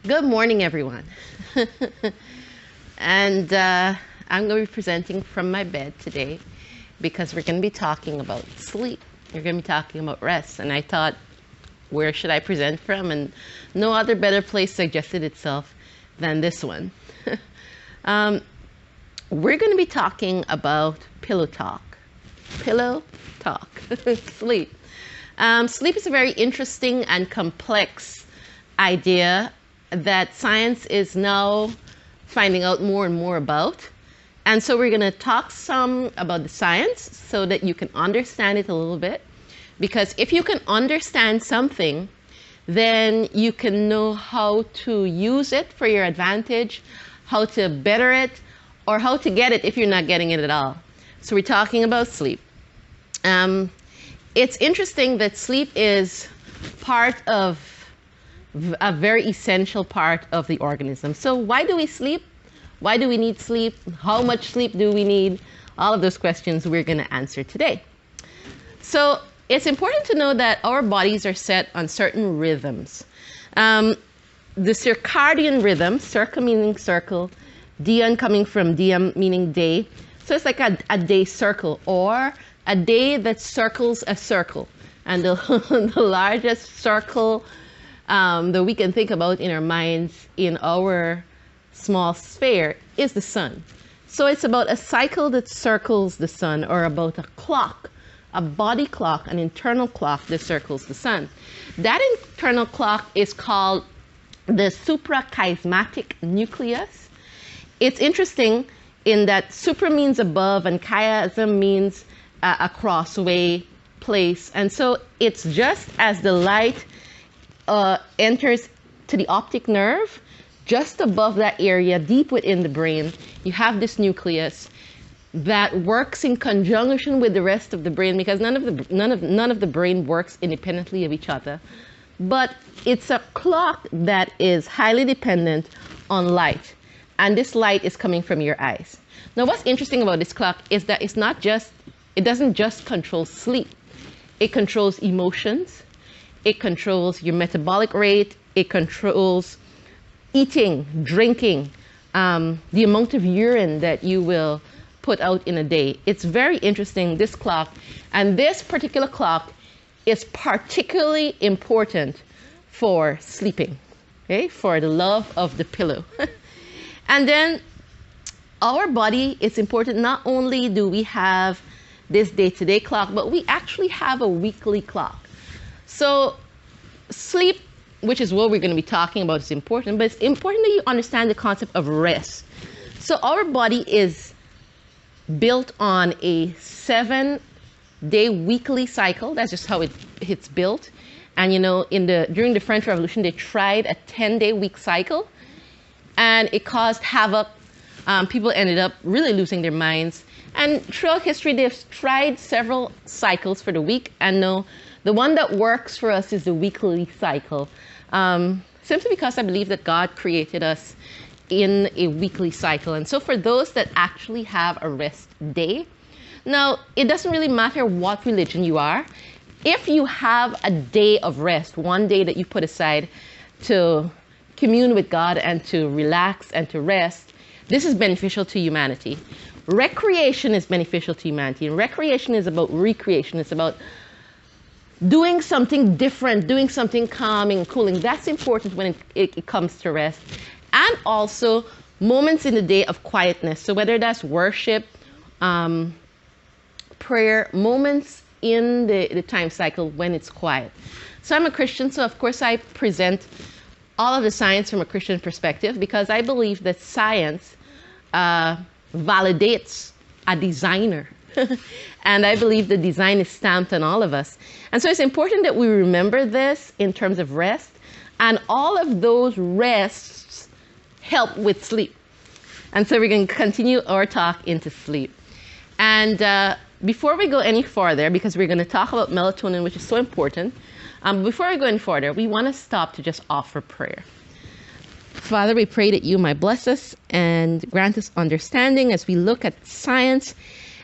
Good morning, everyone. and I'm going to be presenting from my bed today because we're going to be talking about sleep. We're going to be talking about rest. And I thought, where should I present from? And no other better place suggested itself than this one. We're going to be talking about pillow talk. Pillow talk. Sleep. Sleep is a very interesting and complex idea that science is now finding out more and more about. And so we're going to talk some about the science so that you can understand it a little bit. Because if you can understand something, then you can know how to use it for your advantage, how to better it, or how to get it if you're not getting it at all. So we're talking about sleep. It's interesting that sleep is part of a very essential part of the organism. So why do we sleep? Why do we need sleep? How much sleep do we need? All of those questions we're going to answer today. So it's important to know that our bodies are set on certain rhythms. The circadian rhythm, circa meaning circle, dian coming from diam meaning day. So it's like a day circle or a day that circles a circle. And the largest circle that we can think about in our minds in our small sphere is the sun. So it's about a cycle that circles the sun, or about a clock, a body clock, an internal clock that circles the sun. That internal clock is called the suprachiasmatic nucleus. It's interesting in that supra means above and chiasm means a crossway place. And so it's just as the light enters to the optic nerve, just above that area, deep within the brain, you have this nucleus that works in conjunction with the rest of the brain, because none of the brain works independently of each other. But it's a clock that is highly dependent on light, and this light is coming from your eyes. Now, what's interesting about this clock is that it doesn't just control sleep. It controls emotions. It controls your metabolic rate. It controls eating, drinking, the amount of urine that you will put out in a day. It's very interesting, this clock. And this particular clock is particularly important for sleeping, okay? For the love of the pillow. And then our body is important. Not only do we have this day-to-day clock, but we actually have a weekly clock. So sleep, which is what we're going to be talking about, is important, but it's important that you understand the concept of rest. So our body is built on a 7-day weekly cycle. That's just how it's built. And you know, during the French Revolution, they tried a 10-day week cycle, and it caused havoc. People ended up really losing their minds. And throughout history, they've tried several cycles for the week, and no, the one that works for us is the weekly cycle. Simply because I believe that God created us in a weekly cycle. And so for those that actually have a rest day, now it doesn't really matter what religion you are. If you have a day of rest, one day that you put aside to commune with God and to relax and to rest, this is beneficial to humanity. Recreation is beneficial to humanity. And recreation is about recreation. It's about doing something different, doing something calming, cooling. That's important when it comes to rest. And also moments in the day of quietness. So whether that's worship, prayer, moments in the time cycle when it's quiet. So I'm a Christian, so of course I present all of the science from a Christian perspective, because I believe that science validates a designer. And I believe the design is stamped on all of us. And so it's important that we remember this in terms of rest. And all of those rests help with sleep. And so we're going to continue our talk into sleep. And before we go any further, because we're going to talk about melatonin, which is so important, before I go any further, we want to stop to just offer prayer. Father, we pray that you might bless us and grant us understanding as we look at science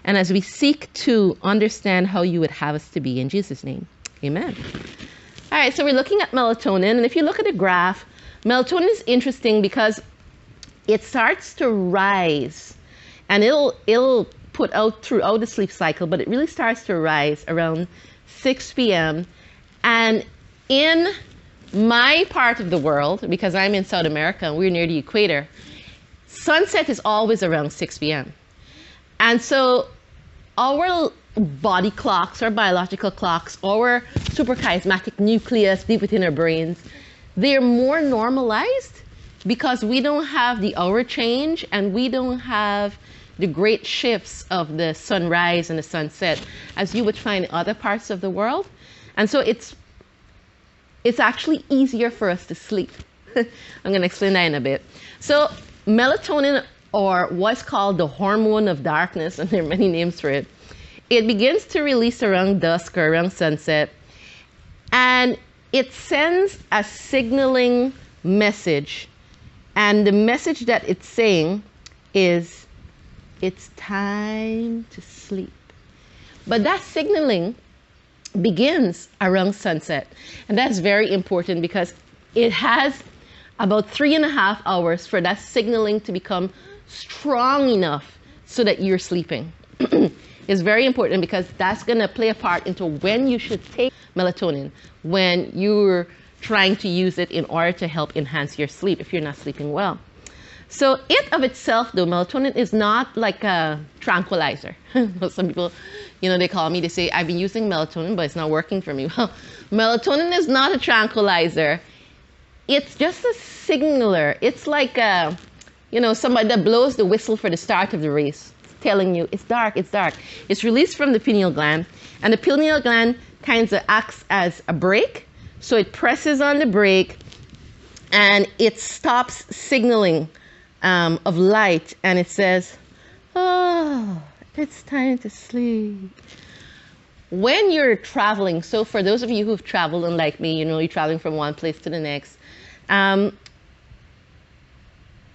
and as we seek to understand how you would have us to be. In Jesus' name, amen. All right, so we're looking at melatonin, and if you look at the graph, Melatonin is interesting because it starts to rise, and it'll put out throughout the sleep cycle, but it really starts to rise around 6 p.m. And in my part of the world, because I'm in South America and we're near the equator, sunset is always around 6 p.m. And so our body clocks, our biological clocks, our suprachiasmatic nucleus deep within our brains, they're more normalized because we don't have the hour change and we don't have the great shifts of the sunrise and the sunset as you would find in other parts of the world. And so it's actually easier for us to sleep. I'm going to explain that in a bit. So melatonin, or what's called the hormone of darkness, and there are many names for it, it begins to release around dusk or around sunset, and it sends a signaling message. And the message that it's saying is, it's time to sleep. But that signaling begins around sunset. And that's very important because it has about 3.5 hours for that signaling to become strong enough so that you're sleeping. It's very important because that's going to play a part into when you should take melatonin, when you're trying to use it in order to help enhance your sleep if you're not sleeping well. So it of itself, though, melatonin is not like a tranquilizer. Some people, they call me, they say, I've been using melatonin, but it's not working for me. Well, melatonin is not a tranquilizer. It's just a signaler. It's like, somebody that blows the whistle for the start of the race, telling you it's dark, it's dark. It's released from the pineal gland, and the pineal gland kind of acts as a brake. So it presses on the brake, and it stops signaling of light, and it says, oh, it's time to sleep. When you're traveling, so for those of you who've traveled, and like me, you're traveling from one place to the next,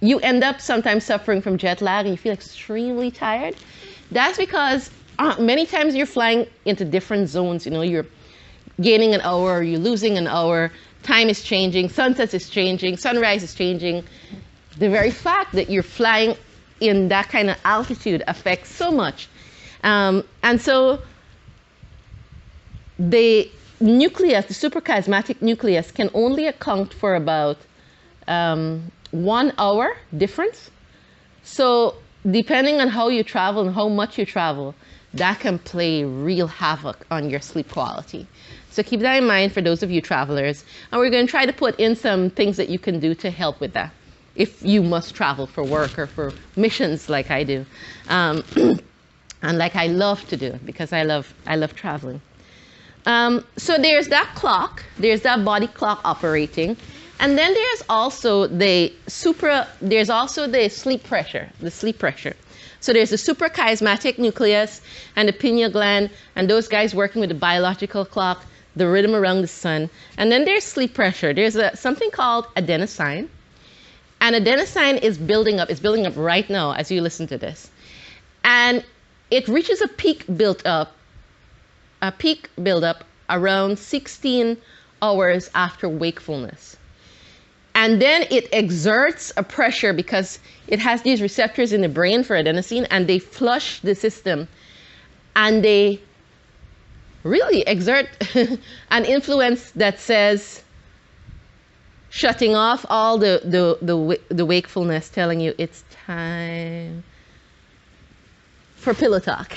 you end up sometimes suffering from jet lag and you feel extremely tired. That's because many times you're flying into different zones. You're gaining an hour, or you're losing an hour, time is changing, sunset is changing, sunrise is changing. The very fact that you're flying in that kind of altitude affects so much. And so the nucleus, the suprachiasmatic nucleus, can only account for about 1 hour difference. So depending on how you travel and how much you travel, that can play real havoc on your sleep quality. So keep that in mind for those of you travelers. And we're going to try to put in some things that you can do to help with that, if you must travel for work or for missions like I do. And like I love to do, because I love traveling. So there's that clock, there's that body clock operating. And then there's also the sleep pressure, So there's the suprachiasmatic nucleus and the pineal gland, and those guys working with the biological clock, the rhythm around the sun. And then there's sleep pressure. There's something called adenosine. And adenosine is building up. It's building up right now as you listen to this. And it reaches a peak build-up around 16 hours after wakefulness. And then it exerts a pressure because it has these receptors in the brain for adenosine, and they flush the system, and they really exert an influence that says, shutting off all the wakefulness, telling you it's time for pillow talk.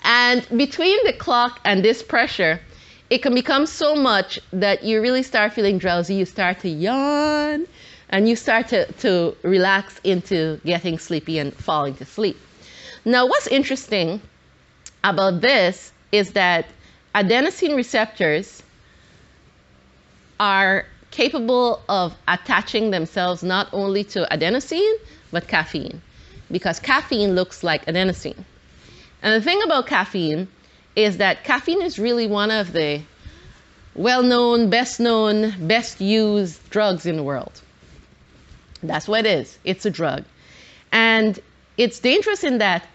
And between the clock and this pressure, it can become so much that you really start feeling drowsy. You start to yawn, and you start to relax into getting sleepy and falling to sleep. Now, what's interesting about this is that adenosine receptors are capable of attaching themselves not only to adenosine, but caffeine, because caffeine looks like adenosine. And the thing about caffeine is that caffeine is really one of the well-known, best used drugs in the world. That's what it is. It's a drug. And it's dangerous in that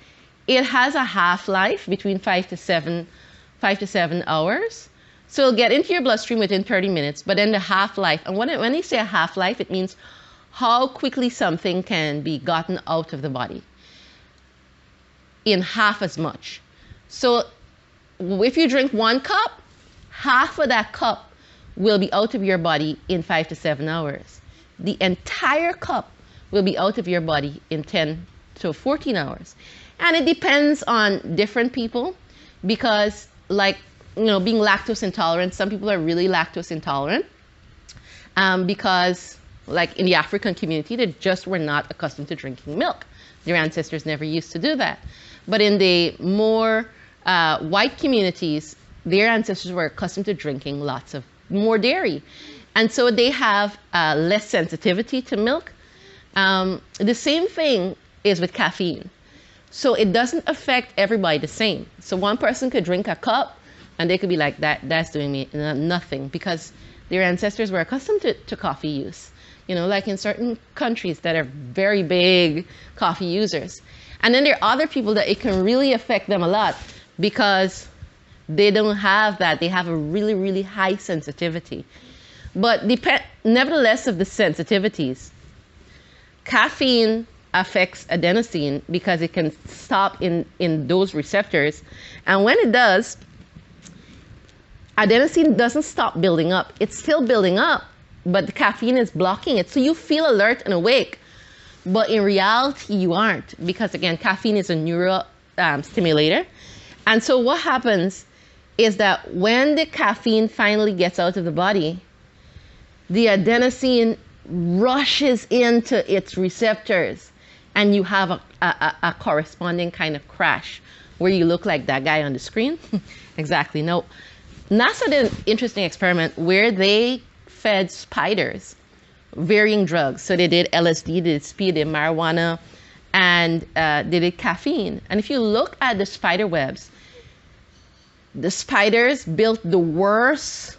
it has a half-life between 5 to 7 hours. So it'll get into your bloodstream within 30 minutes, but then the half-life, and when they say a half-life, it means how quickly something can be gotten out of the body in half as much. So if you drink 1 cup, half of that cup will be out of your body in 5 to 7 hours. The entire cup will be out of your body in 10 to 14 hours. And it depends on different people because, like, you know, being lactose intolerant, some people are really lactose intolerant because, like in the African community, they just were not accustomed to drinking milk. Their ancestors never used to do that. But in the more white communities, their ancestors were accustomed to drinking lots of more dairy. And so they have less sensitivity to milk. The same thing is with caffeine. So it doesn't affect everybody the same. So one person could drink a cup and they could be like, that's doing me nothing, because their ancestors were accustomed to coffee use. You know, like in certain countries that are very big coffee users. And then there are other people that it can really affect them a lot because they don't have that. They have a really, really high sensitivity. But nevertheless of the sensitivities, caffeine affects adenosine because it can stop in those receptors. And when it does, adenosine doesn't stop building up. It's still building up, but the caffeine is blocking it. So you feel alert and awake, but in reality you aren't, because again, caffeine is a neuro stimulator. And so what happens is that when the caffeine finally gets out of the body, the adenosine rushes into its receptors and you have a corresponding kind of crash where you look like that guy on the screen. Exactly. No, NASA did an interesting experiment where they fed spiders varying drugs. So they did LSD, they did speed, they did marijuana, and they did caffeine. And if you look at the spider webs, the spiders built the worst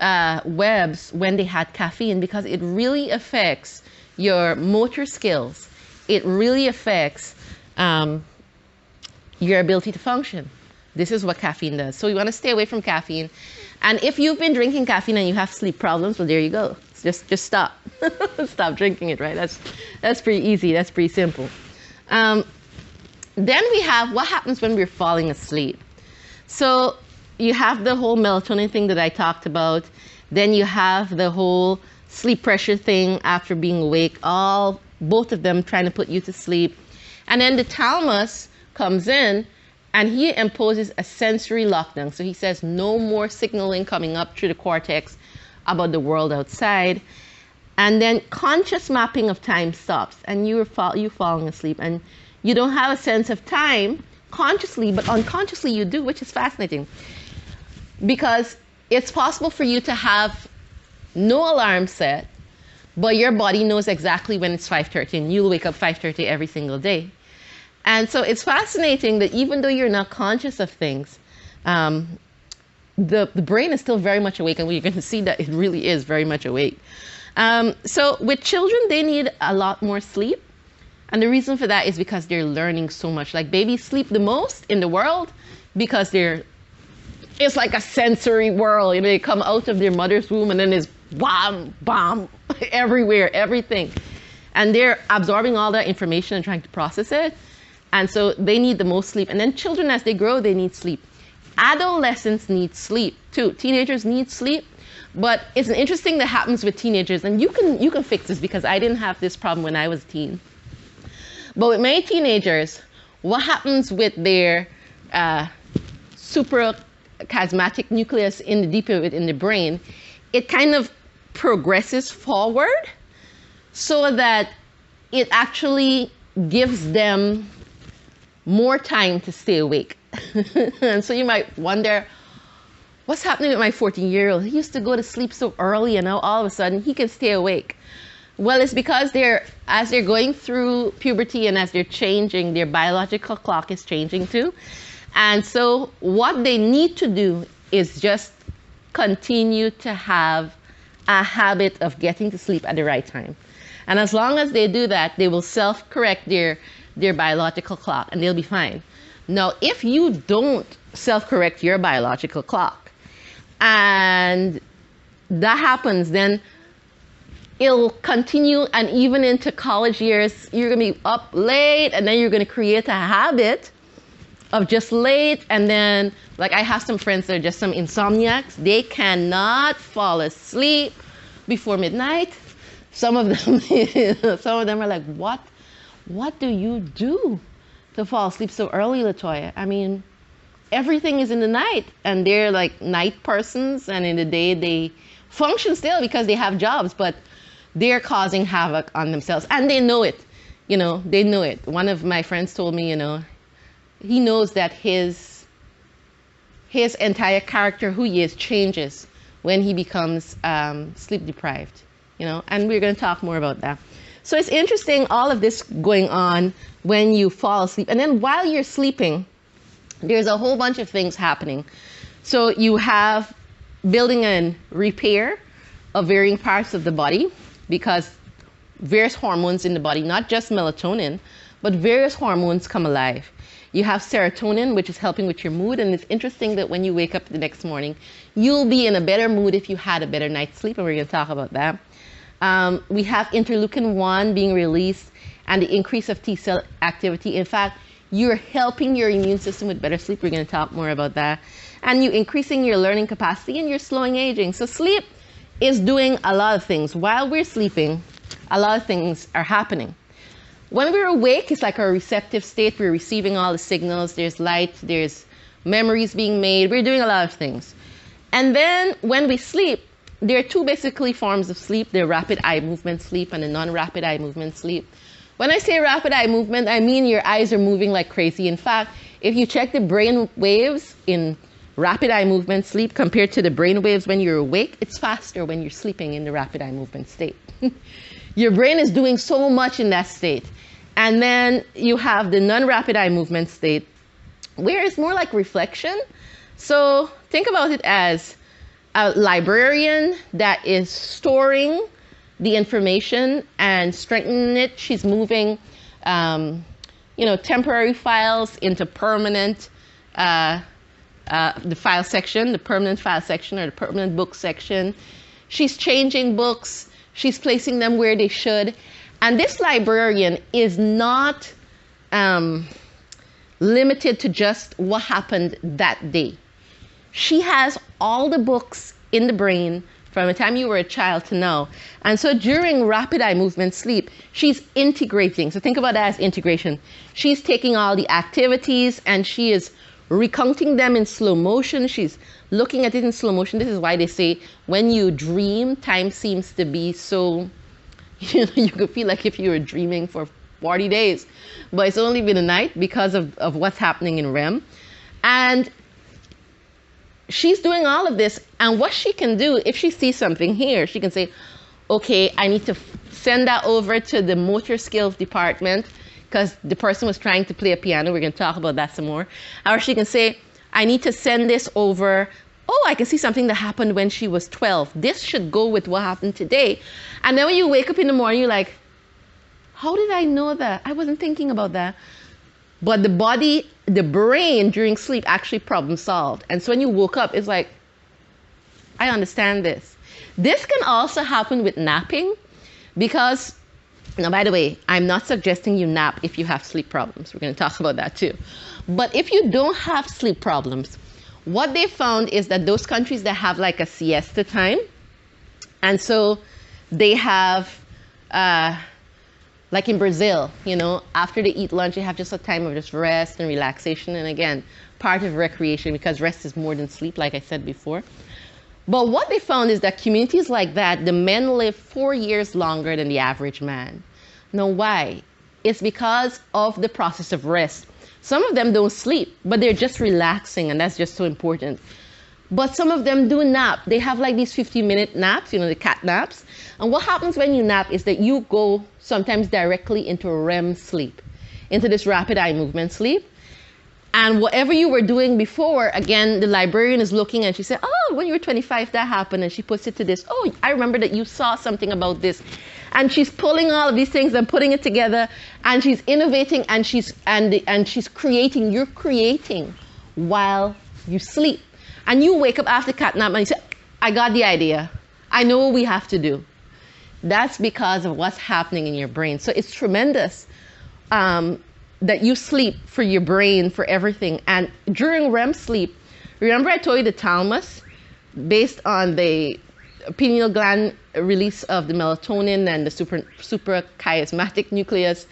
webs when they had caffeine, because it really affects your motor skills. It really affects your ability to function. This is what caffeine does. So you want to stay away from caffeine. And if you've been drinking caffeine and you have sleep problems, well, there you go. Just stop. Stop drinking it, right? That's pretty easy. That's pretty simple. Then we have what happens when we're falling asleep. So you have the whole melatonin thing that I talked about. Then you have the whole sleep pressure thing after being awake, both of them trying to put you to sleep. And then the thalamus comes in and he imposes a sensory lockdown. So he says no more signaling coming up through the cortex about the world outside. And then conscious mapping of time stops and you're falling asleep, and you don't have a sense of time consciously, but unconsciously you do, which is fascinating. Because it's possible for you to have no alarm set, but your body knows exactly when it's 5:30 and you'll wake up 5:30 every single day. And so it's fascinating that even though you're not conscious of things, the brain is still very much awake, and you're going to see that it really is very much awake. So with children, they need a lot more sleep. And the reason for that is because they're learning so much. Like babies sleep the most in the world because it's like a sensory world. You know, they come out of their mother's womb and then there's bomb everywhere, everything. And they're absorbing all that information and trying to process it. And so they need the most sleep. And then children, as they grow, they need sleep. Adolescents need sleep too. Teenagers need sleep. But it's an interesting that happens with teenagers. And you can fix this, because I didn't have this problem when I was a teen. But with many teenagers, what happens with their suprachiasmatic nucleus in the deeper in the brain, it kind of progresses forward so that it actually gives them more time to stay awake. And so you might wonder, what's happening with my 14-year-old? He used to go to sleep so early and now all of a sudden he can stay awake. Well, it's because as they're going through puberty and as they're changing, their biological clock is changing too. And so what they need to do is just continue to have a habit of getting to sleep at the right time. And as long as they do that, they will self-correct their biological clock and they'll be fine. Now, if you don't self-correct your biological clock and that happens, then it'll continue, and even into college years, you're going to be up late, and then you're going to create a habit of just late. And then, like, I have some friends that are just some insomniacs. They cannot fall asleep before midnight. Some of them, some of them are like, what do you do to fall asleep so early, Latoya? I mean, everything is in the night, and they're like night persons, and in the day they function still because they have jobs, but they're causing havoc on themselves, and they know it. They know it. One of my friends told me, he knows that his entire character, who he is, changes when he becomes sleep deprived. And we're going to talk more about that. So it's interesting, all of this going on when you fall asleep, and then while you're sleeping, there's a whole bunch of things happening. So you have building and repair of varying parts of the body, because various hormones in the body, not just melatonin, but various hormones come alive. You have serotonin, which is helping with your mood, and it's interesting that when you wake up the next morning, you'll be in a better mood if you had a better night's sleep, and we're going to talk about that. We have interleukin-1 being released, and the increase of T-cell activity. In fact, you're helping your immune system with better sleep. We're going to talk more about that. And you're increasing your learning capacity, and you're slowing aging. So sleep is doing a lot of things. While we're sleeping, a lot of things are happening. When we're awake, it's like a receptive state. We're receiving all the signals. There's light, there's memories being made. We're doing a lot of things. And then when we sleep, there are two basically forms of sleep. The rapid eye movement sleep and the non-rapid eye movement sleep. When I say rapid eye movement, I mean your eyes are moving like crazy. In fact, if you check the brain waves in rapid eye movement sleep compared to the brain waves when you're awake, it's faster when you're sleeping in the rapid eye movement state. Your brain is doing so much in that state. And then you have the non-rapid eye movement state, where it's more like reflection. So think about it as a librarian that is storing the information and strengthening it. She's moving, temporary files into permanent, the file section, the permanent file section, or the permanent book section. She's changing books. She's placing them where they should. And this librarian is not limited to just what happened that day. She has all the books in the brain from the time you were a child to now. And so during rapid eye movement sleep, she's integrating. So think about that as integration. She's taking all the activities and she is recounting them in slow motion. She's looking at it in slow motion. This is why they say when you dream, time seems to be so, you could feel like if you were dreaming for 40 days, but it's only been a night because of what's happening in REM. And she's doing all of this, and what she can do, if she sees something here, she can say, okay, I need to send that over to the motor skills department because the person was trying to play a piano. We're going to talk about that some more. Or she can say, I need to send this over. Oh, I can see something that happened when she was 12. This should go with what happened today. And then when you wake up in the morning, you're like, how did I know that? I wasn't thinking about that. But the body, the brain during sleep actually problem solved. And so when you woke up, it's like, I understand this. This can also happen with napping because, now by the way, I'm not suggesting you nap if you have sleep problems. We're going to talk about that too. But if you don't have sleep problems, what they found is that those countries that have like a siesta time, and so they have, like in Brazil, after they eat lunch, they have just a time of just rest and relaxation. And again, part of recreation, because rest is more than sleep, like I said before. But what they found is that communities like that, the men live 4 years longer than the average man. Now, why? It's because of the process of rest. Some of them don't sleep, but they're just relaxing, and that's just so important. But some of them do nap. They have like these 15-minute naps, the cat naps. And what happens when you nap is that you go sometimes directly into REM sleep, into this rapid eye movement sleep. And whatever you were doing before, again, the librarian is looking and she said, oh, when you were 25, that happened. And she puts it to this. Oh, I remember that you saw something about this. And she's pulling all of these things and putting it together. And she's innovating and she's creating. You're creating while you sleep. And you wake up after cat nap and you say, I got the idea. I know what we have to do. That's because of what's happening in your brain. So it's tremendous that you sleep for your brain, for everything. And during REM sleep, remember I told you the thalamus, based on the pineal gland release of the melatonin and the suprachiasmatic nucleus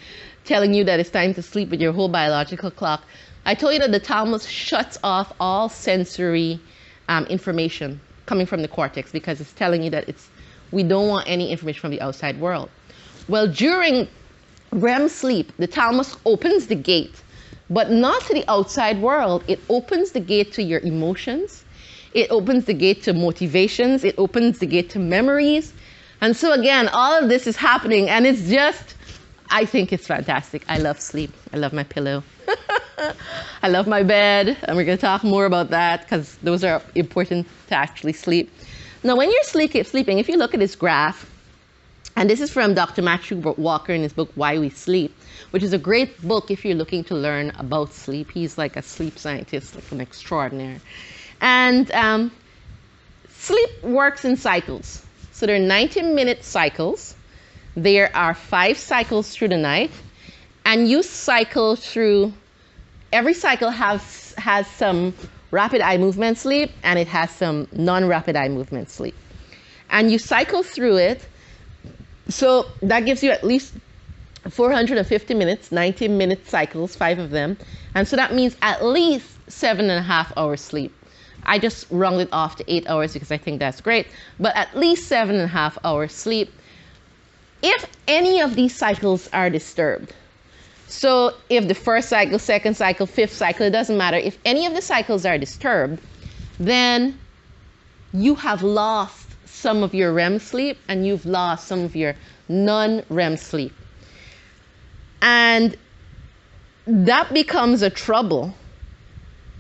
telling you that it's time to sleep with your whole biological clock. I told you that the thalamus shuts off all sensory information coming from the cortex because it's telling you that we don't want any information from the outside world. Well, during REM sleep, the thalamus opens the gate, but not to the outside world. It opens the gate to your emotions. It opens the gate to motivations. It opens the gate to memories. And so again, all of this is happening, and it's just, I think it's fantastic. I love sleep. I love my pillow. I love my bed, and we're going to talk more about that because those are important to actually sleep. Now, when you're sleeping, if you look at this graph, and this is from Dr. Matthew Walker in his book, Why We Sleep, which is a great book if you're looking to learn about sleep. He's like a sleep scientist, like an extraordinary. And sleep works in cycles. So there are 90-minute cycles. There are 5 cycles through the night. And you cycle through, every cycle has some rapid eye movement sleep, and it has some non-rapid eye movement sleep. And you cycle through it. So that gives you at least 450 minutes, 90-minute cycles, 5 of them. And so that means at least 7.5 hours sleep. I just rounded off to 8 hours because I think that's great, but at least 7.5 hours sleep. If any of these cycles are disturbed, so if the first cycle, second cycle, 5th cycle, it doesn't matter. If any of the cycles are disturbed, then you have lost some of your REM sleep and you've lost some of your non-REM sleep. And that becomes a trouble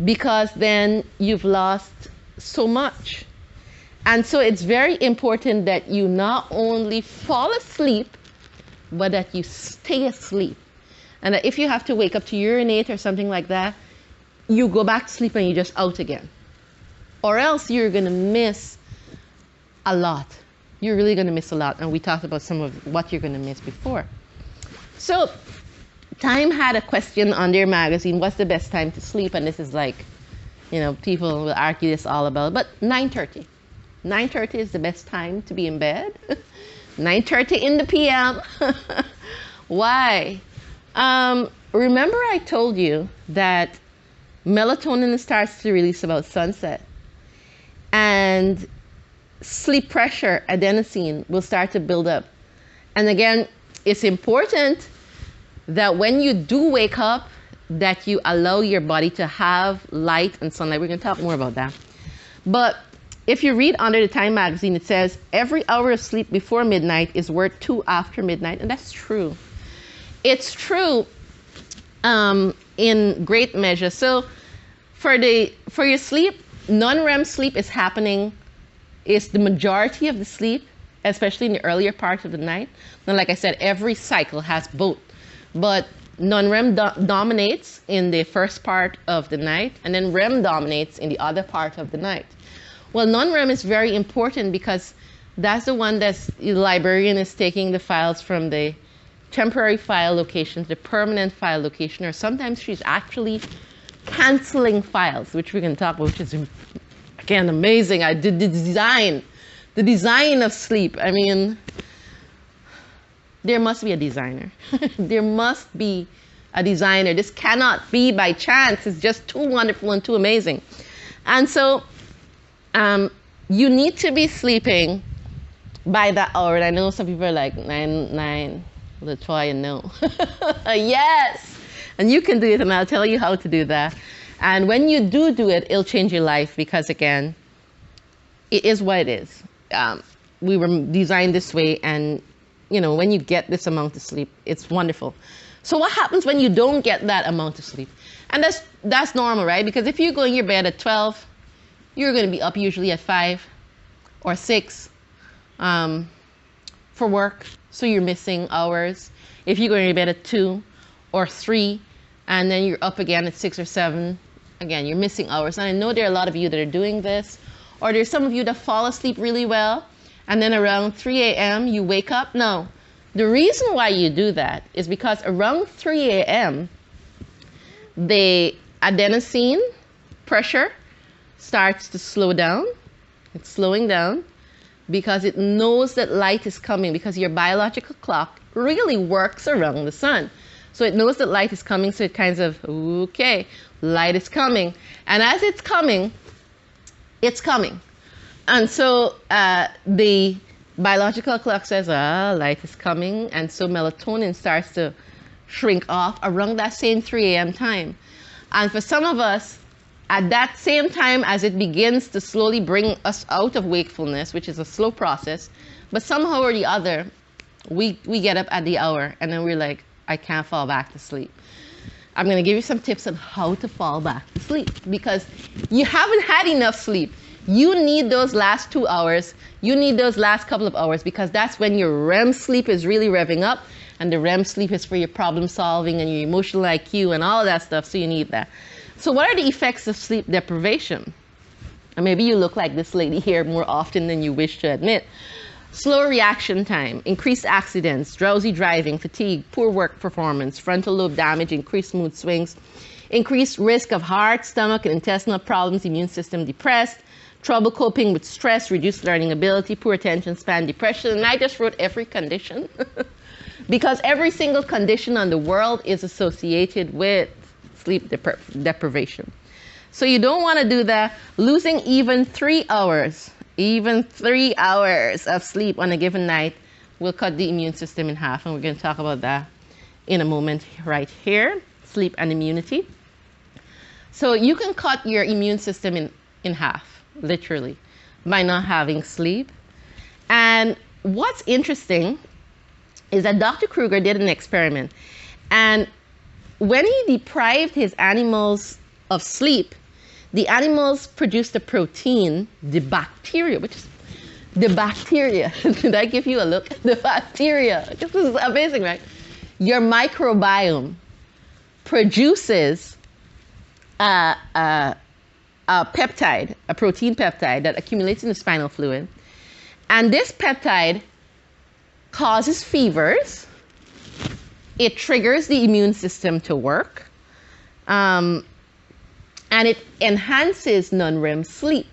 because then you've lost so much. And so it's very important that you not only fall asleep, but that you stay asleep. And that if you have to wake up to urinate or something like that, you go back to sleep and you're just out again. Or else you're going to miss a lot. You're really going to miss a lot. And we talked about some of what you're going to miss before. So Time had a question on their magazine, what's the best time to sleep? And this is like, you know, people will argue this all about, but 9:30. 9:30 is the best time to be in bed. 9:30 in the PM. Why? Remember I told you that melatonin starts to release about sunset. And sleep pressure, adenosine, will start to build up. And again, it's important that when you do wake up, that you allow your body to have light and sunlight. We're going to talk more about that. But if you read under the Time magazine, it says every hour of sleep before midnight is worth 2 after midnight. And that's true. It's true in great measure. So for your sleep, non-REM sleep is happening, is the majority of the sleep, especially in the earlier part of the night. Now, like I said, every cycle has both. But non-REM dominates in the first part of the night, and then REM dominates in the other part of the night. Well, non-REM is very important because that's the one that the librarian is taking the files from the temporary file location to the permanent file location, or sometimes she's actually canceling files, which we're going to talk about, which is, again, amazing. I did the design of sleep. I mean, there must be a designer. There must be a designer. This cannot be by chance. It's just too wonderful and too amazing. And so you need to be sleeping by that hour. And I know some people are like, 9, let's try and no. Yes! And you can do it, and I'll tell you how to do that. And when you do it, it'll change your life because, again, it is what it is. We were designed this way, and you know, when you get this amount of sleep, it's wonderful. So what happens when you don't get that amount of sleep? And that's normal, right? Because if you go in your bed at 12, you're going to be up usually at 5 or 6 for work. So you're missing hours. If you go in your bed at 2 or 3, and then you're up again at 6 or 7, again, you're missing hours. And I know there are a lot of you that are doing this, or there's some of you that fall asleep really well, and then around 3 a.m. you wake up. No, the reason why you do that is because around 3 a.m. the adenosine pressure starts to slow down. It's slowing down because it knows that light is coming, because your biological clock really works around the sun. So it knows that light is coming, so it kind of, okay, light is coming. And as it's coming, it's coming. And so the biological clock says, light is coming, and so melatonin starts to shrink off around that same 3 a.m. time. And for some of us, at that same time as it begins to slowly bring us out of wakefulness, which is a slow process, but somehow or the other, we get up at the hour, and then we're like, I can't fall back to sleep. I'm going to give you some tips on how to fall back to sleep, because you haven't had enough sleep. You need those last 2 hours. You need those last couple of hours, because that's when your REM sleep is really revving up, and the REM sleep is for your problem solving and your emotional IQ and all of that stuff, so you need that. So what are the effects of sleep deprivation? And maybe you look like this lady here more often than you wish to admit. Slow reaction time, increased accidents, drowsy driving, fatigue, poor work performance, frontal lobe damage, increased mood swings, increased risk of heart, stomach, and intestinal problems, immune system depressed, trouble coping with stress, reduced learning ability, poor attention span, depression. And I just wrote every condition because every single condition on the world is associated with sleep deprivation. So you don't want to do that. Losing even 3 hours of sleep on a given night will cut the immune system in half. And we're going to talk about that in a moment right here, sleep and immunity. So you can cut your immune system in half, literally, by not having sleep. And what's interesting is that Dr. Kruger did an experiment. And when he deprived his animals of sleep, the animals produced a protein, the bacteria, which is the bacteria. Did I give you a look at the bacteria? This is amazing, right? Your microbiome produces a peptide, a protein peptide that accumulates in the spinal fluid. And this peptide causes fevers. It triggers the immune system to work. And it enhances non-REM sleep.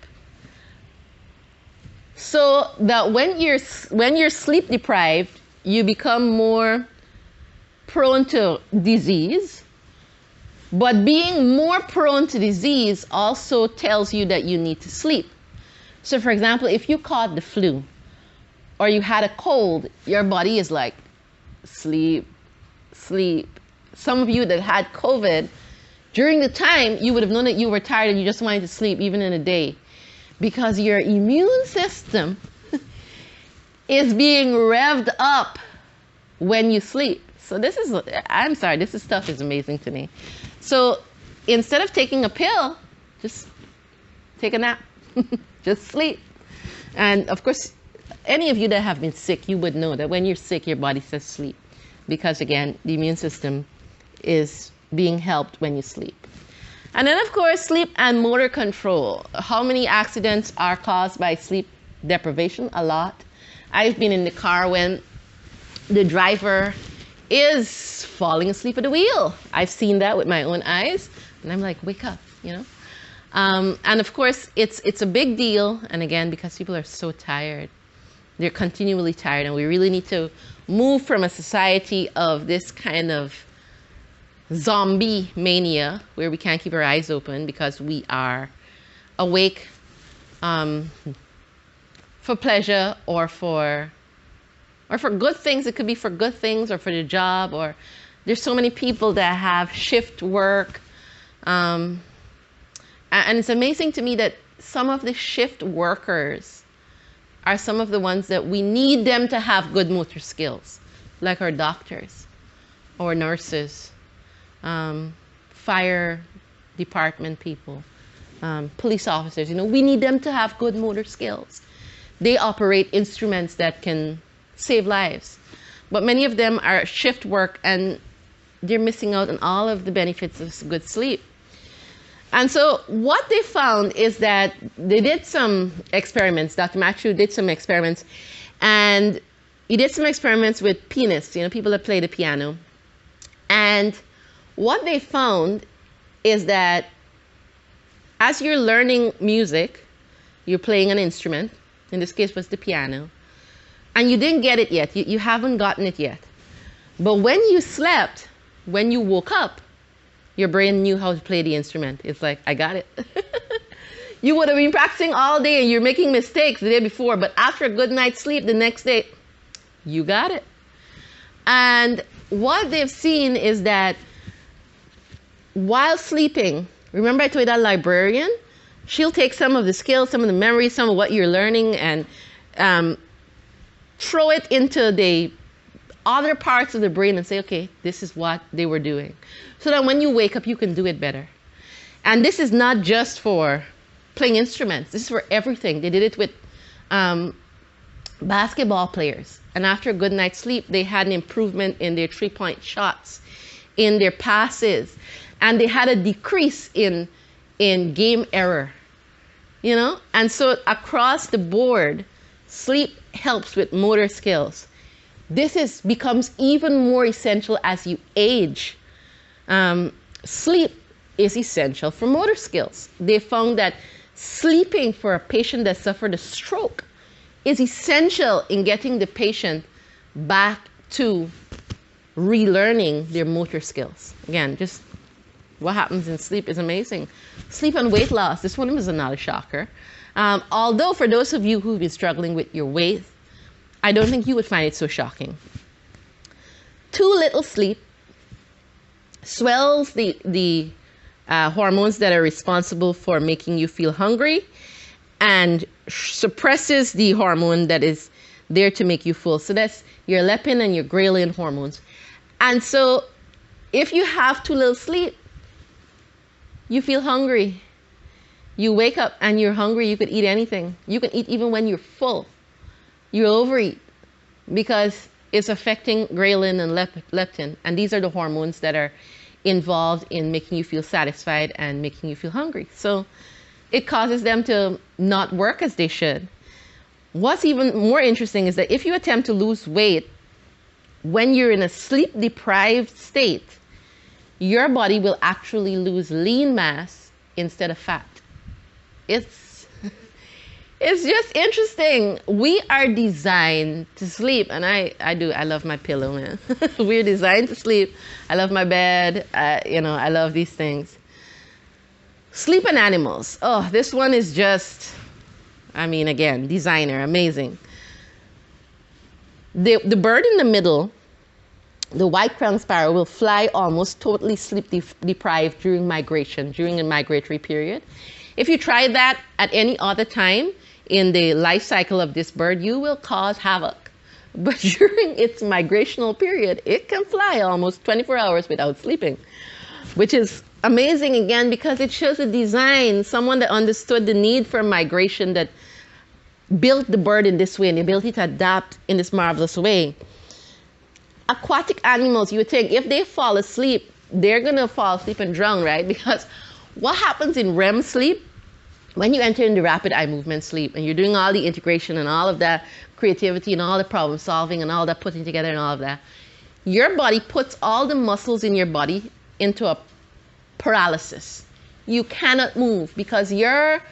So that when you're sleep deprived, you become more prone to disease. But being more prone to disease also tells you that you need to sleep. So for example, if you caught the flu or you had a cold, your body is like, sleep, sleep. Some of you that had COVID, during the time, you would have known that you were tired and you just wanted to sleep, even in a day, because your immune system is being revved up when you sleep. So this is, I'm sorry, this stuff is amazing to me. So instead of taking a pill, just take a nap, just sleep. And of course, any of you that have been sick, you would know that when you're sick, your body says sleep, because again, the immune system is being helped when you sleep. And then of course, sleep and motor control. How many accidents are caused by sleep deprivation? A lot. I've been in the car when the driver is falling asleep at the wheel. I've seen that with my own eyes, and I'm like, wake up, you know? And of course, it's a big deal, and again, because people are so tired. They're continually tired, and we really need to move from a society of this kind of zombie mania where we can't keep our eyes open because we are awake for pleasure or for good things. It could be for good things or for the job, or there's so many people that have shift work. And it's amazing to me that some of the shift workers are some of the ones that we need them to have good motor skills, like our doctors or nurses, fire department people, police officers. You know, we need them to have good motor skills. They operate instruments that can save lives. But many of them are shift work, and they're missing out on all of the benefits of good sleep. And so what they found is that they did some experiments. Dr. Matthew did some experiments, and he did some experiments with pianists, people that play the piano. And what they found is that as you're learning music, you're playing an instrument, in this case was the piano, and you didn't get it yet, you haven't gotten it yet. But when you slept, when you woke up, your brain knew how to play the instrument. It's like, I got it. You would have been practicing all day and you're making mistakes the day before, but after a good night's sleep the next day, you got it. And what they've seen is that while sleeping, remember I told you that librarian? She'll take some of the skills, some of the memories, some of what you're learning, and throw it into the other parts of the brain and say, okay, this is what they were doing. So that when you wake up, you can do it better. And this is not just for playing instruments. This is for everything. They did it with basketball players. And after a good night's sleep, they had an improvement in their three-point shots, in their passes. And they had a decrease in game error. And so across the board, sleep helps with motor skills. This becomes even more essential as you age. Sleep is essential for motor skills. They found that sleeping for a patient that suffered a stroke is essential in getting the patient back to relearning their motor skills. Again, just what happens in sleep is amazing. Sleep and weight loss, this one is another shocker. Although for those of you who've been struggling with your weight, I don't think you would find it so shocking. Too little sleep swells the hormones that are responsible for making you feel hungry and suppresses the hormone that is there to make you full. So that's your leptin and your ghrelin hormones. And so if you have too little sleep, you feel hungry. You wake up and you're hungry, you could eat anything. You can eat even when you're full. You overeat because it's affecting ghrelin and leptin. And these are the hormones that are involved in making you feel satisfied and making you feel hungry. So it causes them to not work as they should. What's even more interesting is that if you attempt to lose weight when you're in a sleep-deprived state, your body will actually lose lean mass instead of fat. It's just interesting. We are designed to sleep, and I love my pillow, man. We're designed to sleep. I love my bed. I love these things. Sleep and animals. Oh, this one is just, again, designer, amazing. The bird in the middle, the white-crowned sparrow, will fly almost totally sleep-deprived during a migratory period. If you try that at any other time in the life cycle of this bird, you will cause havoc. But during its migrational period, it can fly almost 24 hours without sleeping, which is amazing, again, because it shows a design, someone that understood the need for migration, that built the bird in this way and the ability to adapt in this marvelous way. Aquatic animals, you would think if they fall asleep, they're going to fall asleep and drown, right? Because what happens in REM sleep, when you enter into rapid eye movement sleep and you're doing all the integration and all of that creativity and all the problem solving and all that putting together and all of that, your body puts all the muscles in your body into a paralysis. You cannot move because your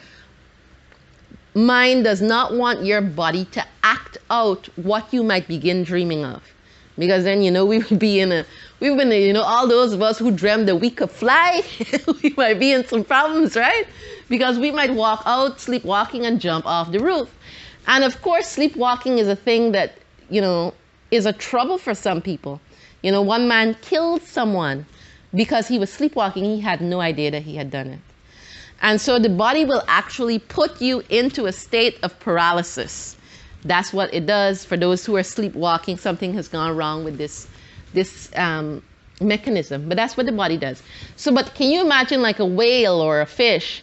mind does not want your body to act out what you might begin dreaming of. Because then, we would be all those of us who dreamed that we could fly, we might be in some problems, right? Because we might walk out sleepwalking and jump off the roof. And of course, sleepwalking is a thing that, is a trouble for some people. One man killed someone because he was sleepwalking. He had no idea that he had done it. And so the body will actually put you into a state of paralysis. That's what it does. For those who are sleepwalking, something has gone wrong with this mechanism. But that's what the body does. So, but can you imagine like a whale or a fish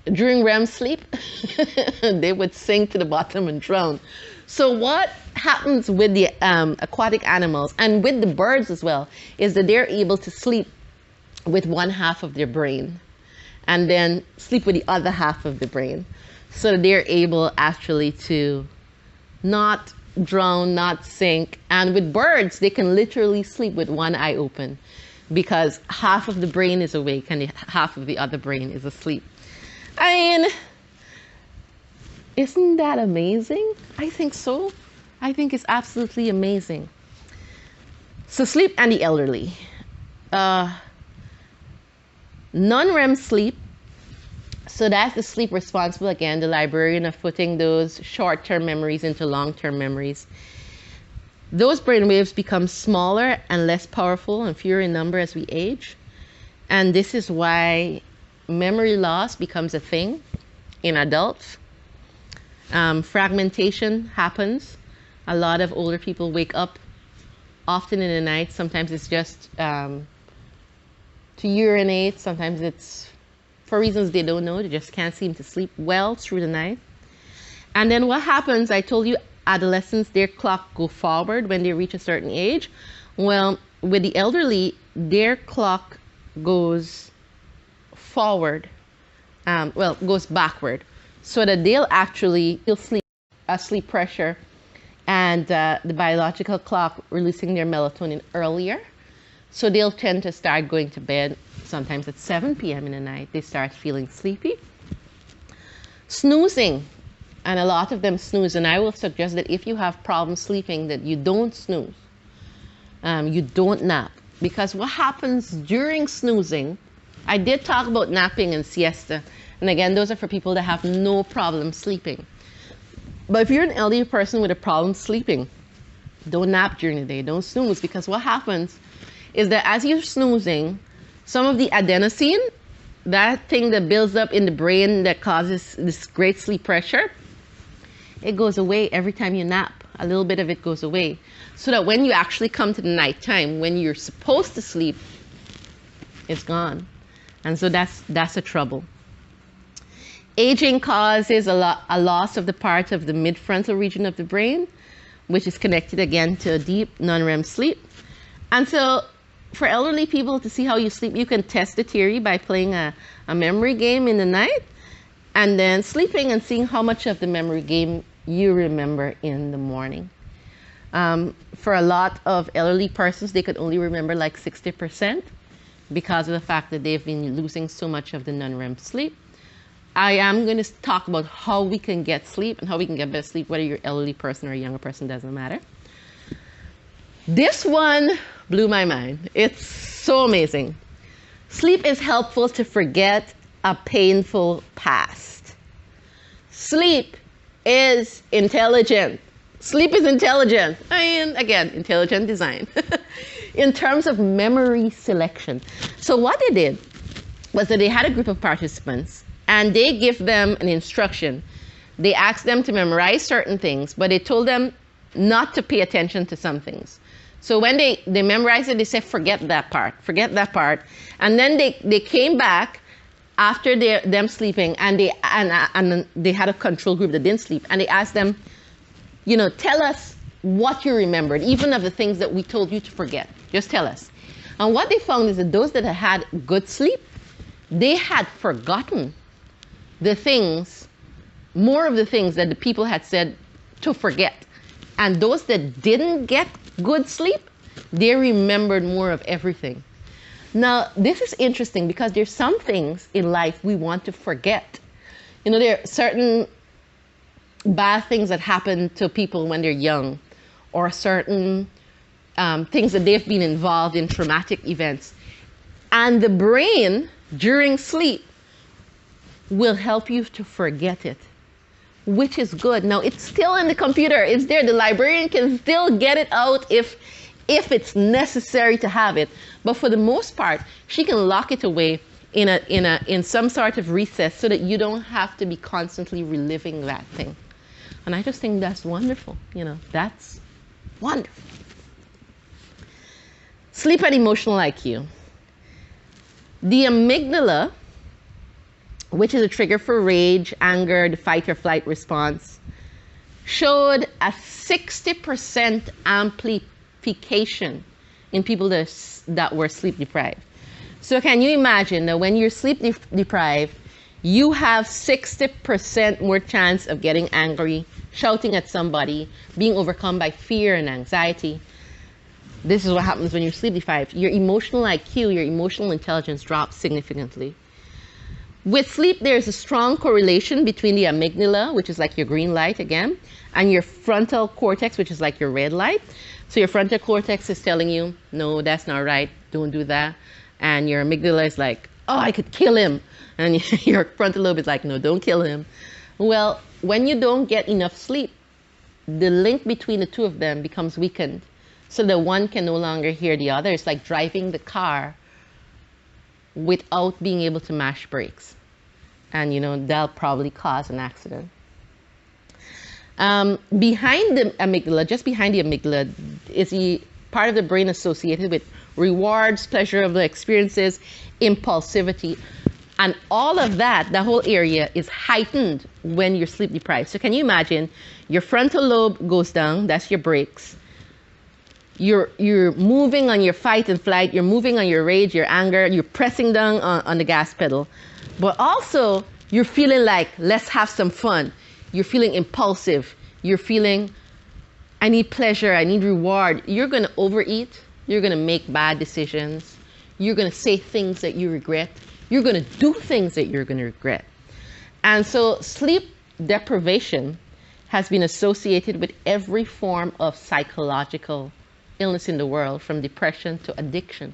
during REM sleep? They would sink to the bottom and drown. So what happens with the aquatic animals and with the birds as well is that they're able to sleep with one half of their brain. and then sleep with the other half of the brain, so that they're able actually to not drown, not sink. And with birds, they can literally sleep with one eye open because half of the brain is awake and half of the other brain is asleep. I mean, isn't that amazing? I think so. I think it's absolutely amazing. So sleep and the elderly. Non-REM sleep. So that's the sleep responsible, again, the librarian of putting those short-term memories into long-term memories. Those brain waves become smaller and less powerful and fewer in number as we age. And this is why memory loss becomes a thing in adults. Fragmentation happens. A lot of older people wake up often in the night. Sometimes it's just to urinate. Sometimes it's for reasons they don't know. They just can't seem to sleep well through the night. And then what happens, I told you, adolescents, their clock go forward when they reach a certain age. Well, with the elderly, their clock goes forward, goes backward, so that they'll sleep, sleep pressure, and the biological clock releasing their melatonin earlier. So they'll tend to start going to bed sometimes at 7 p.m. in the night. They start feeling sleepy. Snoozing, and a lot of them snooze, and I will suggest that if you have problems sleeping, that you don't snooze. You don't nap, because what happens during snoozing, I did talk about napping and siesta, and again, those are for people that have no problem sleeping. But if you're an elderly person with a problem sleeping, don't nap during the day, don't snooze, because what happens is that as you're snoozing, some of the adenosine, that thing that builds up in the brain that causes this great sleep pressure, it goes away every time you nap. A little bit of it goes away. So that when you actually come to the nighttime, when you're supposed to sleep, it's gone. And so that's a trouble. Aging causes a loss of the part of the mid-frontal region of the brain, which is connected again to a deep non-REM sleep. And so for elderly people to see how you sleep, you can test the theory by playing a memory game in the night and then sleeping and seeing how much of the memory game you remember in the morning. For a lot of elderly persons, they could only remember like 60% because of the fact that they've been losing so much of the non-REM sleep. I am going to talk about how we can get sleep and how we can get better sleep, whether you're an elderly person or a younger person, doesn't matter. This one blew my mind. It's so amazing. Sleep is helpful to forget a painful past. Sleep is intelligent. Sleep is intelligent. I mean, again, intelligent design. In terms of memory selection. So what they did was that they had a group of participants and they give them an instruction. They asked them to memorize certain things, but they told them not to pay attention to some things. So when they memorized it, they said, forget that part. And then they came back after them sleeping, and they had a control group that didn't sleep, and they asked them, tell us what you remembered, even of the things that we told you to forget. Just tell us. And what they found is that those that had good sleep, they had forgotten more of the things that the people had said to forget. And those that didn't get good sleep, they remembered more of everything. Now, this is interesting because there's some things in life we want to forget. There are certain bad things that happen to people when they're young, or certain things that they've been involved in, traumatic events. And the brain, during sleep, will help you to forget it, which is good. Now, it's still in the computer. It's there. The librarian can still get it out if it's necessary to have it. But for the most part, she can lock it away in some sort of recess so that you don't have to be constantly reliving that thing. And I just think that's wonderful. That's wonderful. Sleep and emotional IQ. The amygdala, which is a trigger for rage, anger, the fight or flight response, showed a 60% amplification in people that were sleep deprived. So can you imagine that when you're sleep deprived, you have 60% more chance of getting angry, shouting at somebody, being overcome by fear and anxiety. This is what happens when you're sleep deprived. Your emotional IQ, your emotional intelligence drops significantly. With sleep, there's a strong correlation between the amygdala, which is like your green light again, and your frontal cortex, which is like your red light. So your frontal cortex is telling you, no, that's not right, don't do that. And your amygdala is like, oh, I could kill him. And your frontal lobe is like, no, don't kill him. Well, when you don't get enough sleep, the link between the two of them becomes weakened. So the one can no longer hear the other. It's like driving the car without being able to mash brakes. And, that'll probably cause an accident. Behind the amygdala, just behind the amygdala, is the part of the brain associated with rewards, pleasurable experiences, impulsivity. And all of that, the whole area, is heightened when you're sleep deprived. So can you imagine your frontal lobe goes down, that's your brakes. You're moving on your fight and flight, you're moving on your rage, your anger, you're pressing down on the gas pedal. But also, you're feeling like, let's have some fun. You're feeling impulsive. You're feeling, I need pleasure, I need reward. You're going to overeat. You're going to make bad decisions. You're going to say things that you regret. You're going to do things that you're going to regret. And so sleep deprivation has been associated with every form of psychological illness in the world, from depression to addiction.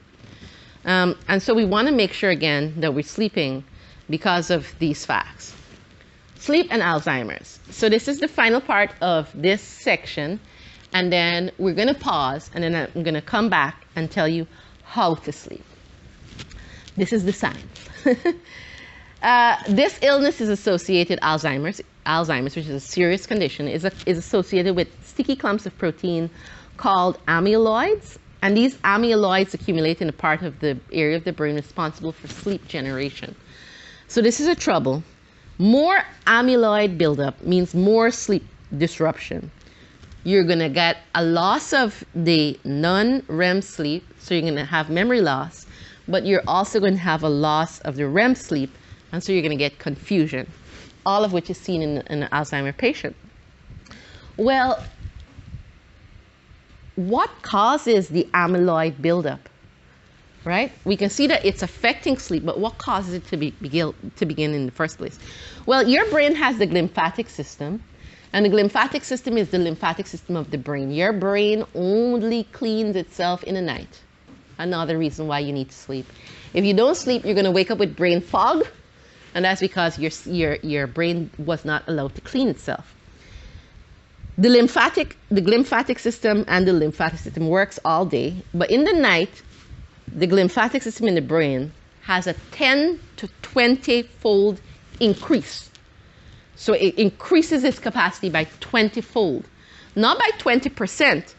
And so we want to make sure, again, that we're sleeping because of these facts. Sleep and Alzheimer's. So this is the final part of this section. And then we're going to pause, and then I'm going to come back and tell you how to sleep. This is the science. This illness is associated, Alzheimer's, which is a serious condition, is associated with sticky clumps of protein called amyloids. And these amyloids accumulate in a part of the area of the brain responsible for sleep generation. So this is a trouble. More amyloid buildup means more sleep disruption. You're going to get a loss of the non-REM sleep, so you're going to have memory loss, but you're also going to have a loss of the REM sleep, and so you're going to get confusion, all of which is seen in an Alzheimer's patient. Well, what causes the amyloid buildup, right? We can see that it's affecting sleep, but what causes it to begin in the first place? Well, your brain has the glymphatic system, and the glymphatic system is the lymphatic system of the brain. Your brain only cleans itself in the night. Another reason why you need to sleep. If you don't sleep, you're going to wake up with brain fog, and that's because your brain was not allowed to clean itself. The glymphatic system and the lymphatic system works all day, but in the night, the glymphatic system in the brain has a 10 to 20-fold increase. So it increases its capacity by 20-fold. Not by 20%,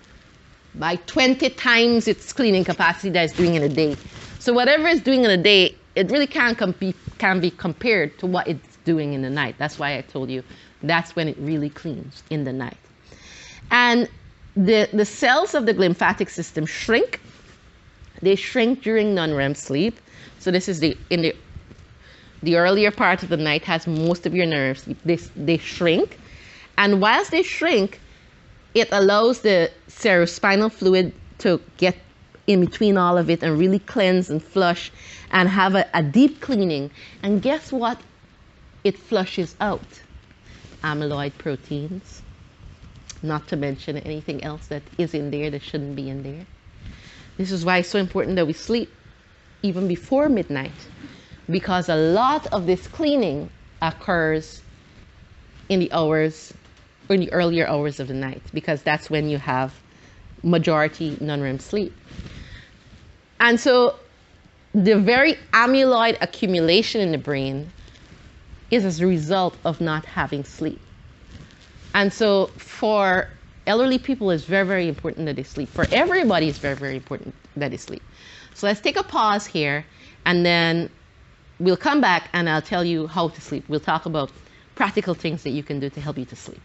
by 20 times its cleaning capacity that it's doing in a day. So whatever it's doing in a day, it really can be compared to what it's doing in the night. That's why I told you that's when it really cleans, in the night. And the cells of the glymphatic system shrink. They shrink during non-REM sleep. So this is the earlier part of the night has most of your nerves. They shrink. And whilst they shrink, it allows the cerebrospinal fluid to get in between all of it and really cleanse and flush and have a deep cleaning. And guess what? It flushes out amyloid proteins, not to mention anything else that is in there that shouldn't be in there. This is why it's so important that we sleep even before midnight, because a lot of this cleaning occurs in the earlier hours of the night, because that's when you have majority non-REM sleep. And so the very amyloid accumulation in the brain is as a result of not having sleep. And so for elderly people, it's very, very important that they sleep. For everybody, it's very, very important that they sleep. So let's take a pause here, and then we'll come back and I'll tell you how to sleep. We'll talk about practical things that you can do to help you to sleep.